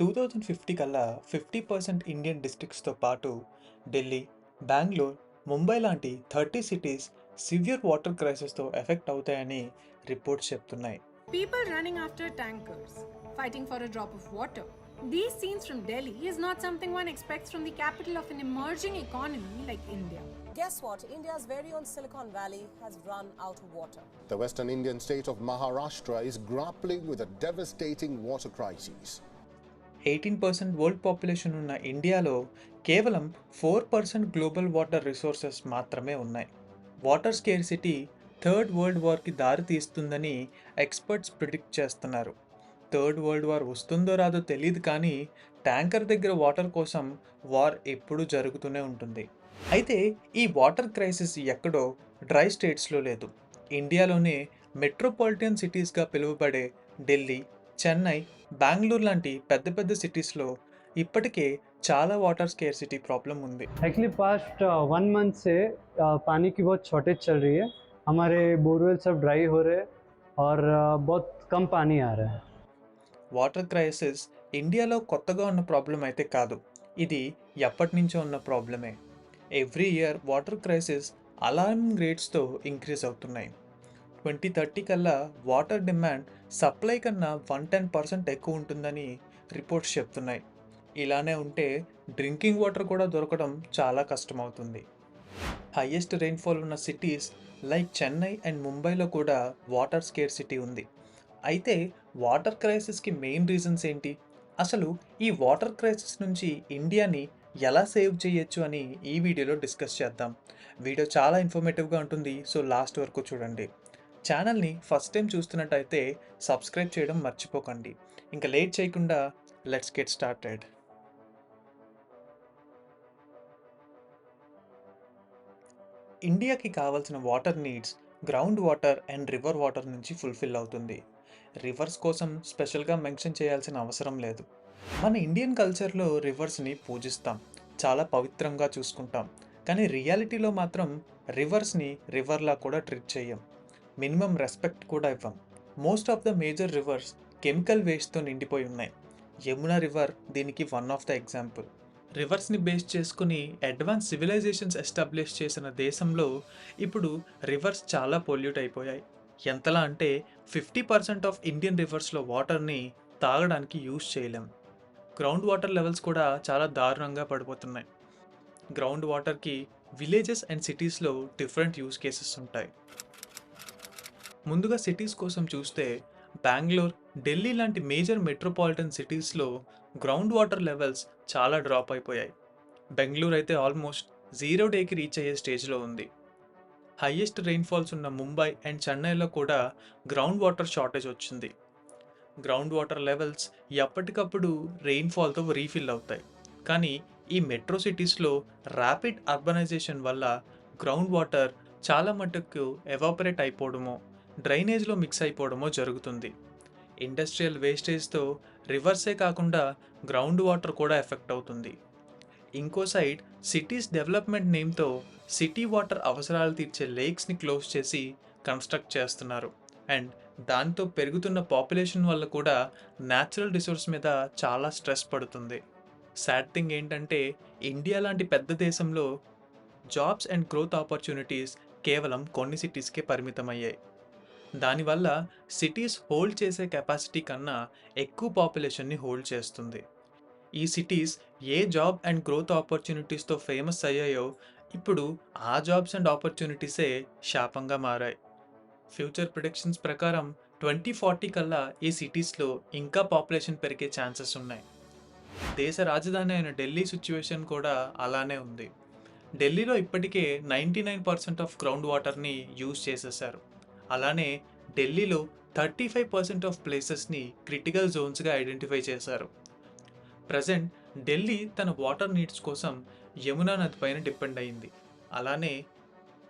2050 కల్లా 50% ఇండియన్ డిస్ట్రిక్ట్స్తో పాటు ఢిల్లీ, బెంగళూరు, ముంబై లాంటి 30 సిటీస్ సివియర్ వాటర్ క్రైసిస్తో ఎఫెక్ట్ అవుతాయని రిపోర్ట్స్ చెప్తున్నాయి. People running after tankers, fighting for a drop of water. These scenes from Delhi is not something one expects from the capital of an emerging economy like India. Guess what? India's very own Silicon Valley has run out of water. The western Indian state of Maharashtra is grappling with a devastating water crisis. 18% world population ఉన్న ఇండియాలో కేవలం 4% global water resources మాత్రమే ఉన్నాయి. Water scarcity third world వార్కి దారి తీస్తుందని experts predict చేస్తున్నారు. Third world war వస్తుందో రాదో తెలియదు, కానీ ట్యాంకర్ దగ్గర వాటర్ కోసం వార్ ఎప్పుడూ జరుగుతూనే ఉంటుంది. అయితే ఈ వాటర్ క్రైసిస్ ఎక్కడో డ్రై స్టేట్స్లో లేదు. ఇండియాలోనే మెట్రోపాలిటన్ సిటీస్గా పిలువబడే ఢిల్లీ, చెన్నై, బెంగళూరు లాంటి పెద్ద పెద్ద సిటీస్లో ఇప్పటికే చాలా వాటర్ స్కేర్సిటీ ప్రాబ్లం ఉంది. एक्चुअली पास्ट 1 मंथ से पानी की बहुत शॉर्टेज चल रही है. हमारे बोरवेल सब ड्राई हो रहे हैं और बहुत कम पानी आ रहा है. వాటర్ క్రైసిస్ ఇండియాలో కొత్తగా ఉన్న ప్రాబ్లం అయితే కాదు, ఇది ఎప్పటి నుంచో ఉన్న ప్రాబ్లమే. Every year water crisis alarming రేట్స్తో ఇంక్రీజ్ అవుతున్నాయి. 2030 కల్లా వాటర్ డిమాండ్ సప్లై కన్నా 110% ఎక్కువ ఉంటుందని రిపోర్ట్స్ చెప్తున్నాయి. ఇలానే ఉంటే డ్రింకింగ్ వాటర్ కూడా దొరకడం చాలా కష్టమవుతుంది. హైయెస్ట్ రెయిన్ఫాల్ ఉన్న సిటీస్ లైక్ చెన్నై అండ్ ముంబైలో కూడా వాటర్ స్కేర్సిటీ ఉంది. అయితే వాటర్ క్రైసిస్కి మెయిన్ రీజన్స్ ఏంటి, అసలు ఈ వాటర్ క్రైసిస్ నుంచి ఇండియాని ఎలా సేవ్ చేయొచ్చు అని ఈ వీడియోలో డిస్కస్ చేద్దాం. వీడియో చాలా ఇన్ఫర్మేటివ్గా ఉంటుంది, సో లాస్ట్ వరకు చూడండి. ఛానల్ని ఫస్ట్ టైం చూస్తున్నట్టయితే సబ్స్క్రైబ్ చేయడం మర్చిపోకండి. ఇంకా లేట్ చేయకుండా లెట్స్ గెట్ స్టార్టెడ్. ఇండియాకి కావాల్సిన water needs ground water and river water నుంచి ఫుల్ఫిల్ అవుతుంది. రివర్స్ కోసం స్పెషల్గా మెన్షన్ చేయాల్సిన అవసరం లేదు. మన ఇండియన్ కల్చర్లో రివర్స్ని పూజిస్తాం, చాలా పవిత్రంగా చూసుకుంటాం. కానీ రియాలిటీలో మాత్రం రివర్స్ని రివర్లా కూడా ట్రీట్ చేయం, మినిమం రెస్పెక్ట్ కూడా ఇవ్వం. Most of the major rivers chemical వేస్ట్తో నిండిపోయి ఉన్నాయి. యమునా రివర్ దీనికి వన్ ఆఫ్ ద ఎగ్జాంపుల్. రివర్స్ని బేస్ చేసుకుని అడ్వాన్స్ సివిలైజేషన్స్ ఎస్టాబ్లిష్ చేసిన దేశంలో ఇప్పుడు రివర్స్ చాలా పొల్యూట్ అయిపోయాయి. ఎంతలా అంటే 50% ఆఫ్ ఇండియన్ రివర్స్లో వాటర్ని తాగడానికి యూజ్ చేయలేం. గ్రౌండ్ వాటర్ లెవెల్స్ కూడా చాలా దారుణంగా పడిపోతున్నాయి. గ్రౌండ్ వాటర్కి విలేజెస్ అండ్ సిటీస్లో డిఫరెంట్ యూజ్ కేసెస్ ఉంటాయి. ముందుగా సిటీస్ కోసం చూస్తే బెంగళూరు, ఢిల్లీ లాంటి మేజర్ మెట్రోపాలిటన్ సిటీస్లో గ్రౌండ్ వాటర్ లెవెల్స్ చాలా డ్రాప్ అయిపోయాయి. బెంగళూరు అయితే ఆల్మోస్ట్ 0 డేకి రీచ్ అయ్యే స్టేజ్లో ఉంది. హైయెస్ట్ రెయిన్ఫాల్స్ ఉన్న ముంబై అండ్ చెన్నైలో కూడా గ్రౌండ్ వాటర్ షార్టేజ్ వచ్చింది. గ్రౌండ్ వాటర్ లెవెల్స్ ఎప్పటికప్పుడు రెయిన్ఫాల్తో రీఫిల్ అవుతాయి, కానీ ఈ మెట్రో సిటీస్లో ర్యాపిడ్ అర్బనైజేషన్ వల్ల గ్రౌండ్ వాటర్ చాలా మటుకు ఎవాపరేట్ అయిపోవడమో, డ్రైనేజ్లో మిక్స్ అయిపోవడమో జరుగుతుంది. ఇండస్ట్రియల్ వేస్టేజ్తో రివర్సే కాకుండా గ్రౌండ్ వాటర్ కూడా ఎఫెక్ట్ అవుతుంది. ఇంకో సైడ్ సిటీస్ డెవలప్మెంట్ నేమ్తో సిటీ వాటర్ అవసరాలు తీర్చే లేక్స్ని క్లోజ్ చేసి కన్స్ట్రక్ట్ చేస్తున్నారు. అండ్ దాంతో పెరుగుతున్న పాపులేషన్ వల్ల కూడా న్యాచురల్ రిసోర్స్ మీద చాలా స్ట్రెస్ పడుతుంది. సాడ్ థింగ్ ఏంటంటే ఇండియా లాంటి పెద్ద దేశంలో జాబ్స్ అండ్ గ్రోత్ ఆపర్చునిటీస్ కేవలం కొన్ని సిటీస్కే పరిమితమయ్యాయి. దానివల్ల సిటీస్ హోల్డ్ చేసే కెపాసిటీ కన్నా ఎక్కువ పాపులేషన్ని హోల్డ్ చేస్తుంది. ఈ సిటీస్ ఏ జాబ్ అండ్ గ్రోత్ ఆపర్చునిటీస్తో ఫేమస్ అయ్యాయో ఇప్పుడు ఆ జాబ్స్ అండ్ ఆపర్చునిటీసే శాపంగా మారాయి. ఫ్యూచర్ ప్రిడిక్షన్స్ ప్రకారం 2040 కల్లా ఈ సిటీస్లో ఇంకా పాపులేషన్ పెరిగే ఛాన్సెస్ ఉన్నాయి. దేశ రాజధాని అయిన ఢిల్లీ సిచ్యువేషన్ కూడా అలానే ఉంది. ఢిల్లీలో ఇప్పటికే 99% ఆఫ్ గ్రౌండ్ వాటర్ని యూజ్ చేసేసారు. అలానే ఢిల్లీలో 35% ఆఫ్ ప్లేసెస్ని క్రిటికల్ జోన్స్గా ఐడెంటిఫై చేశారు. ప్రజెంట్ ఢిల్లీ తన వాటర్ నీడ్స్ కోసం యమునా నది పైన డిపెండ్ అయింది. అలానే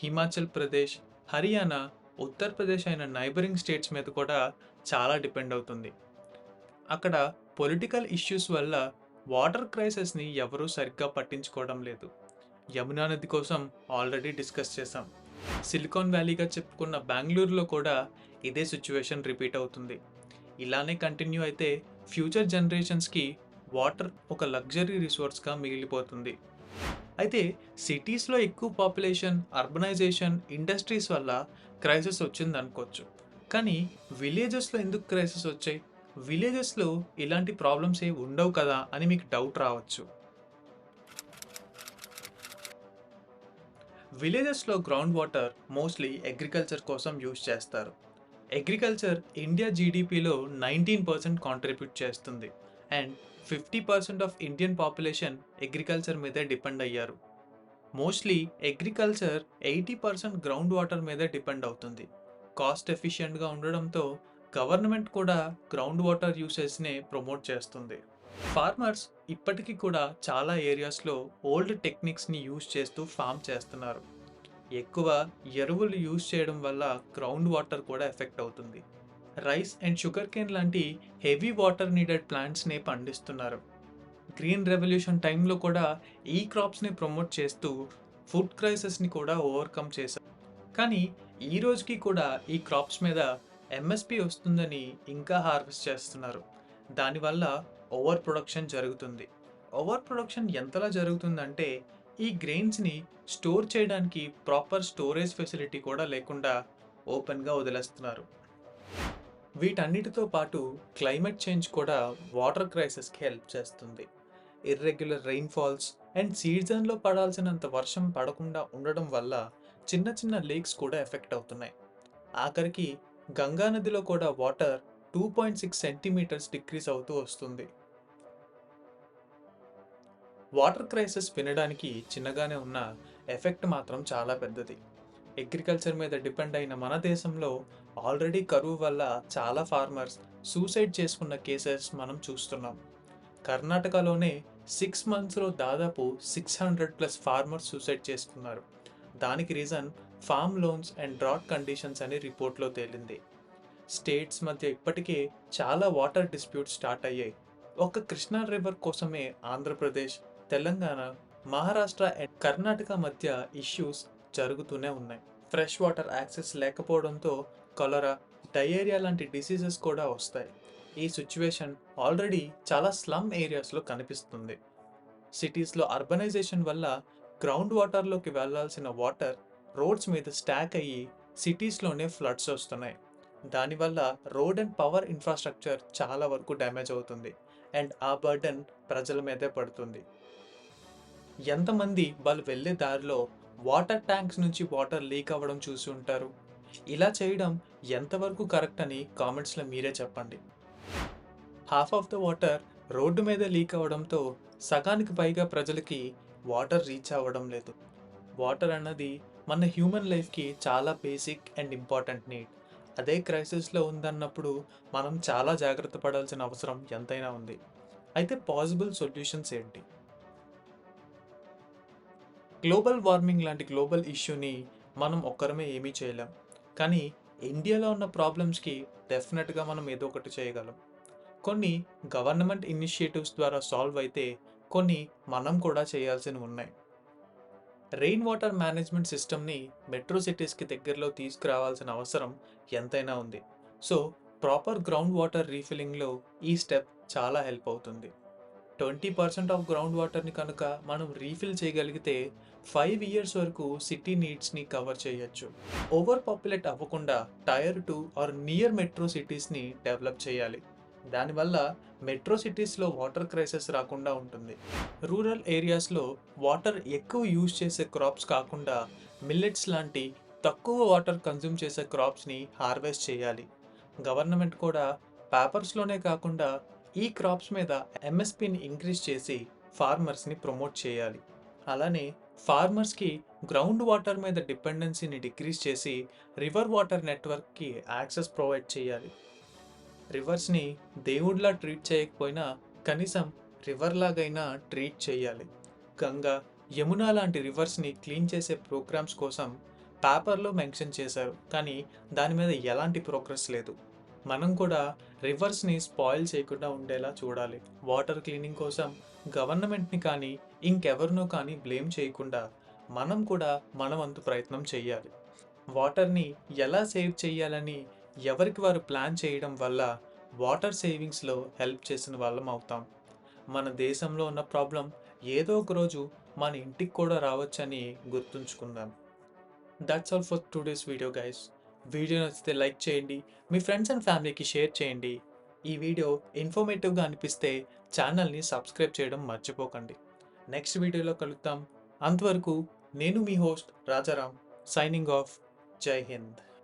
హిమాచల్ ప్రదేశ్, హర్యానా, ఉత్తరప్రదేశ్ అయిన నైబరింగ్ స్టేట్స్ మీద కూడా చాలా డిపెండ్ అవుతుంది. అక్కడ పొలిటికల్ ఇష్యూస్ వల్ల వాటర్ క్రైసిస్ని ఎవరూ సరిగ్గా పట్టించుకోవడం లేదు. యమునా నది కోసం ఆల్రెడీ డిస్కస్ చేశాం. సిలికాన్ వ్యాలీగా చెప్పుకున్న బెంగళూరులో కూడా ఇదే సిచ్యువేషన్ రిపీట్ అవుతుంది. ఇలానే కంటిన్యూ అయితే ఫ్యూచర్ జనరేషన్స్కి వాటర్ ఒక లగ్జరీ రిసోర్స్గా మిగిలిపోతుంది. అయితే సిటీస్లో ఎక్కువ పాపులేషన్, అర్బనైజేషన్, ఇండస్ట్రీస్ వల్ల క్రైసిస్ వచ్చింది అనుకోవచ్చు. కానీ విలేజెస్లో ఎందుకు క్రైసిస్ వచ్చాయి? విలేజెస్లో ఇలాంటి ప్రాబ్లమ్స్ ఏ ఉండవు కదా అని మీకు డౌట్ రావచ్చు. విలేజెస్లో గ్రౌండ్ వాటర్ మోస్ట్లీ అగ్రికల్చర్ కోసం యూజ్ చేస్తారు. అగ్రికల్చర్ ఇండియా జీడిపిలో 19% కాంట్రిబ్యూట్ చేస్తుంది. And 50% of Indian population agriculture మీదే డిపెండ్ అయ్యారు. మోస్ట్లీ అగ్రికల్చర్ 80% గ్రౌండ్ వాటర్ మీదే డిపెండ్ అవుతుంది. కాస్ట్ ఎఫిషియెంట్గా ఉండడంతో గవర్నమెంట్ కూడా గ్రౌండ్ వాటర్ యూసేజ్నే ప్రమోట్ చేస్తుంది. ఫార్మర్స్ ఇప్పటికీ కూడా చాలా ఏరియాస్లో ఓల్డ్ టెక్నిక్స్ని యూజ్ చేస్తూ ఫామ్ చేస్తున్నారు. ఎక్కువ ఎరువులు యూజ్ చేయడం వల్ల గ్రౌండ్ వాటర్ కూడా ఎఫెక్ట్ అవుతుంది. రైస్ అండ్ షుగర్ కేన్ లాంటి హెవీ వాటర్ నీడెడ్ ప్లాంట్స్ని పండిస్తున్నారు. గ్రీన్ రెవల్యూషన్ టైంలో కూడా ఈ క్రాప్స్ని ప్రమోట్ చేస్తూ ఫుడ్ క్రైసిస్ని కూడా ఓవర్కమ్ చేశారు. కానీ ఈ రోజుకి కూడా ఈ క్రాప్స్ మీద ఎంఎస్పి వస్తుందని ఇంకా హార్వెస్ట్ చేస్తున్నారు. దానివల్ల ఓవర్ ప్రొడక్షన్ జరుగుతుంది. ఓవర్ ప్రొడక్షన్ ఎంతలా జరుగుతుందంటే ఈ గ్రెయిన్స్ని స్టోర్ చేయడానికి ప్రాపర్ స్టోరేజ్ ఫెసిలిటీ కూడా లేకుండా ఓపెన్గా వదిలేస్తున్నారు. వీటన్నిటితో పాటు క్లైమేట్ చేంజ్ కూడా వాటర్ క్రైసిస్కి హెల్ప్ చేస్తుంది. ఇర్రెగ్యులర్ రెయిన్ఫాల్స్ అండ్ సీజన్లో పడాల్సినంత వర్షం పడకుండా ఉండడం వల్ల చిన్న చిన్న లేక్స్ కూడా ఎఫెక్ట్ అవుతున్నాయి. ఆఖరికి గంగా నదిలో కూడా వాటర్ 2.6 సెంటీమీటర్స్ డిక్రీజ్ అవుతూ వస్తుంది. వాటర్ క్రైసిస్ వినడానికి చిన్నగానే ఉన్న ఎఫెక్ట్ మాత్రం చాలా పెద్దది. అగ్రికల్చర్ మీద డిపెండ్ అయిన మన దేశంలో ఆల్రెడీ కరువు వల్ల చాలా ఫార్మర్స్ సూసైడ్ చేసుకున్న కేసెస్ మనం చూస్తున్నాం. కర్ణాటకలోనే 6 monthsలో దాదాపు 600+ ఫార్మర్స్ సూసైడ్ చేసుకున్నారు. దానికి reason farm loans and drought conditions అని రిపోర్ట్లో తేలింది. స్టేట్స్ మధ్య ఇప్పటికే చాలా వాటర్ డిస్ప్యూట్స్ స్టార్ట్ అయ్యాయి. ఒక కృష్ణా రివర్ కోసమే ఆంధ్రప్రదేశ్, తెలంగాణ, మహారాష్ట్ర అండ్ కర్ణాటక మధ్య ఇష్యూస్ జరుగుతూనే ఉన్నాయి. ఫ్రెష్ వాటర్ యాక్సెస్ లేకపోవడంతో కలరా, డయేరియా లాంటి డిసీజెస్ కూడా వస్తాయి. ఈ సిచ్యువేషన్ ఆల్రెడీ చాలా స్లమ్ ఏరియాస్లో కనిపిస్తుంది. సిటీస్లో అర్బనైజేషన్ వల్ల గ్రౌండ్ వాటర్లోకి వెళ్లాల్సిన వాటర్ రోడ్స్ మీద స్టాక్ అయ్యి సిటీస్లోనే ఫ్లడ్స్ వస్తున్నాయి. దానివల్ల రోడ్ అండ్ పవర్ ఇన్ఫ్రాస్ట్రక్చర్ చాలా వరకు డ్యామేజ్ అవుతుంది. అండ్ ఆ బర్డెన్ ప్రజల మీదే పడుతుంది. ఎంతమంది వాళ్ళు వెళ్ళే దారిలో వాటర్ ట్యాంక్స్ నుంచి వాటర్ లీక్ అవ్వడం చూసి ఉంటారు? ఇలా చేయడం ఎంతవరకు కరెక్ట్ అని కామెంట్స్లో మీరే చెప్పండి. Half of the water road మీద లీక్ అవ్వడంతో సగానికి పైగా ప్రజలకి వాటర్ రీచ్ అవ్వడం లేదు. వాటర్ అన్నది మన హ్యూమన్ లైఫ్కి చాలా బేసిక్ అండ్ ఇంపార్టెంట్ నీడ్. అదే క్రైసిస్లో ఉందన్నప్పుడు మనం చాలా జాగ్రత్త పడాల్సిన అవసరం ఎంతైనా ఉంది. అయితే పాసిబుల్ సొల్యూషన్స్ ఏంటి? గ్లోబల్ వార్మింగ్ లాంటి గ్లోబల్ ఇష్యూని మనం ఒక్కరమే ఏమీ చేయలేం. కానీ ఇండియాలో ఉన్న ప్రాబ్లమ్స్కి డెఫినెట్గా మనం ఏదో ఒకటి చేయగలం. కొన్ని గవర్నమెంట్ ఇనిషియేటివ్స్ ద్వారా సాల్వ్ అయితే కొన్ని మనం కూడా చేయాల్సినవి ఉన్నాయి. రెయిన్ వాటర్ మేనేజ్మెంట్ సిస్టమ్ని మెట్రో సిటీస్కి దగ్గరలో తీసుకురావాల్సిన అవసరం ఎంతైనా ఉంది. సో ప్రాపర్ గ్రౌండ్ వాటర్ రీఫిల్లింగ్లో ఈ స్టెప్ చాలా హెల్ప్ అవుతుంది. 20% ఆఫ్ గ్రౌండ్ వాటర్ని కనుక మనం రీఫిల్ చేయగలిగితే 5 years వరకు సిటీ నీడ్స్ని కవర్ చేయొచ్చు. ఓవర్ పాపులేట్ అవ్వకుండా టైర్ 2 ఆర్ నియర్ మెట్రో సిటీస్ని డెవలప్ చేయాలి. దానివల్ల మెట్రో సిటీస్లో వాటర్ క్రైసిస్ రాకుండా ఉంటుంది. రూరల్ ఏరియాస్లో వాటర్ ఎక్కువ యూజ్ చేసే క్రాప్స్ కాకుండా మిల్లెట్స్ లాంటి తక్కువ వాటర్ కన్జ్యూమ్ చేసే క్రాప్స్ని హార్వెస్ట్ చేయాలి. గవర్నమెంట్ కూడా పేపర్స్లోనే కాకుండా ఈ క్రాప్స్ మీద ఎంఎస్పిని ఇంక్రీజ్ చేసి ఫార్మర్స్ని ప్రమోట్ చేయాలి. అలానే ఫార్మర్స్కి గ్రౌండ్ వాటర్ మీద డిపెండెన్సీని డిక్రీజ్ చేసి రివర్ వాటర్ నెట్వర్క్కి యాక్సెస్ ప్రొవైడ్ చేయాలి. రివర్స్ని దేవుడిలా ట్రీట్ చేయకపోయినా కనీసం రివర్ లాగైనా ట్రీట్ చేయాలి. గంగా, యమున లాంటి రివర్స్ని క్లీన్ చేసే ప్రోగ్రామ్స్ కోసం పేపర్లో మెన్షన్ చేశారు, కానీ దాని మీద ఎలాంటి ప్రోగ్రెస్ లేదు. మనం కూడా రివర్స్ని స్పాయిల్ చేయకుండా ఉండేలా చూడాలి. వాటర్ క్లీనింగ్ కోసం గవర్నమెంట్ని కానీ ఇంకెవరినో కానీ బ్లేమ్ చేయకుండా మనం కూడా మన వంతు ప్రయత్నం చేయాలి. వాటర్ని ఎలా సేవ్ చేయాలని ఎవరికి వారు ప్లాన్ చేయడం వల్ల వాటర్ సేవింగ్స్లో హెల్ప్ చేసిన వాళ్ళం అవుతాం. మన దేశంలో ఉన్న ప్రాబ్లం ఏదో ఒక రోజు మన ఇంటికి కూడా రావచ్చని గుర్తుంచుకుందాం. That's all for today's video guys. Video నచ్చితే లైక్ చేయండి, మీ ఫ్రెండ్స్ అండ్ ఫ్యామిలీకి షేర్ చేయండి. ఈ వీడియో ఇన్ఫర్మేటివ్గా అనిపిస్తే ఛానల్ని సబ్స్క్రైబ్ చేయడం మర్చిపోకండి. నెక్స్ట్ వీడియోలో కలుద్దాం. అంతవరకు నేను మీ హోస్ట్ రాజారాం, సైనింగ్ ఆఫ్. జై హింద్.